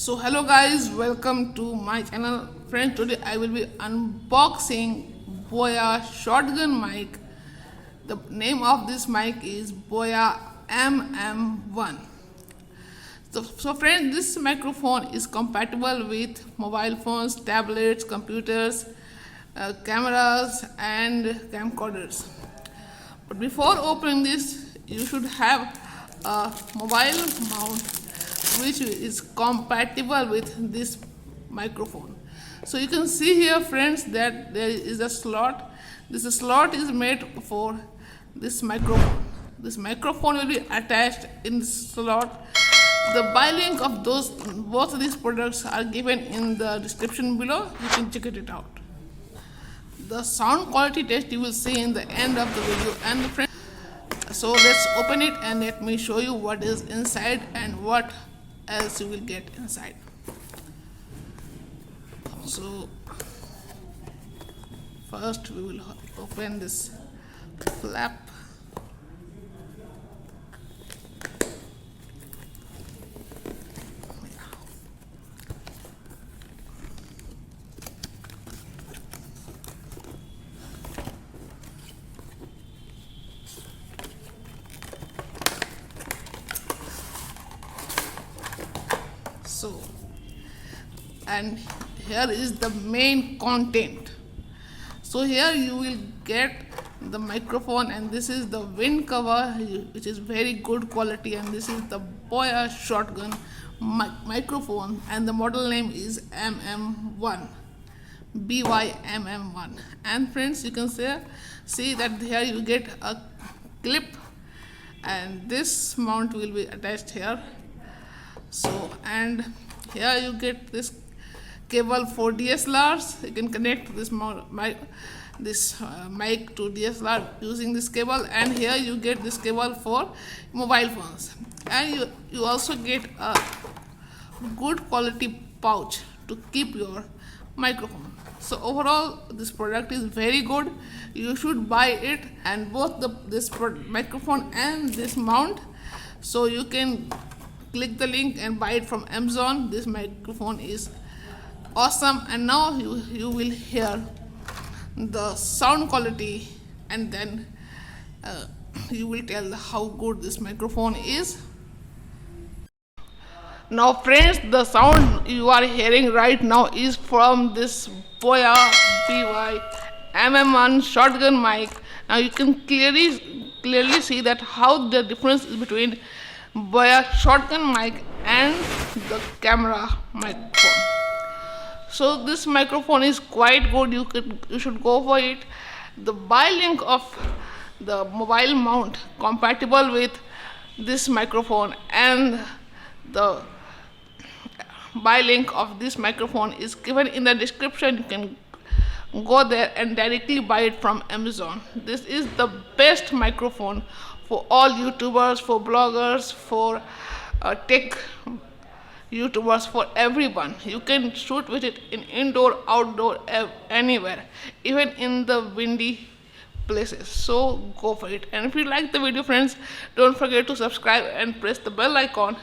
So hello guys, welcome to my channel. Friends, today I will be unboxing Boya shotgun mic. The name of this mic is Boya MM1. So friends, this microphone is compatible with mobile phones, tablets, computers, cameras and camcorders. But before opening this, you should have a mobile mount which is compatible with this microphone. So you can see here friends that there is a slot. This slot is made for this microphone. This microphone will be attached in this slot. The buy link of both of these products are given in the description below. You can check it out. The sound quality test you will see in the end of the video. And friends, so let's open it and let me show you what is inside and what else you will get inside. So first we will open this flap. So, and here is the main content. So here you will get the microphone, and this is the wind cover which is very good quality, and this is the Boya shotgun microphone, and the model name is MM1, BYMM1. And friends, you can see that here you get a clip, and this mount will be attached here. So, and here you get this cable for DSLRs. You can connect this mic to DSLR using this cable, and here you get this cable for mobile phones, and you also get a good quality pouch to keep your microphone. So overall, this product is very good. You should buy it, and both this microphone and this mount. So you can click the link and buy it from Amazon. This microphone is awesome, and now you will hear the sound quality, and then you will tell how good this microphone is. Now friends, the sound you are hearing right now is from this Boya BYMM1 shotgun mic. Now you can clearly see that how the difference is between Boya shotgun mic and the camera microphone. So this microphone is quite good. You should go for it. The buy link of the mobile mount compatible with this microphone and the buy link of this microphone is given in the description. You can go there and directly buy it from Amazon. This is the best microphone for all YouTubers, for bloggers, for tech YouTubers, for everyone. You can shoot with it in indoor, outdoor, anywhere, even in the windy places. So go for it. And if you like the video friends, don't forget to subscribe and press the bell icon,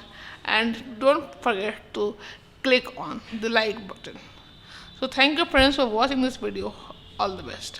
and don't forget to click on the like button. So thank you friends for watching this video. All the best.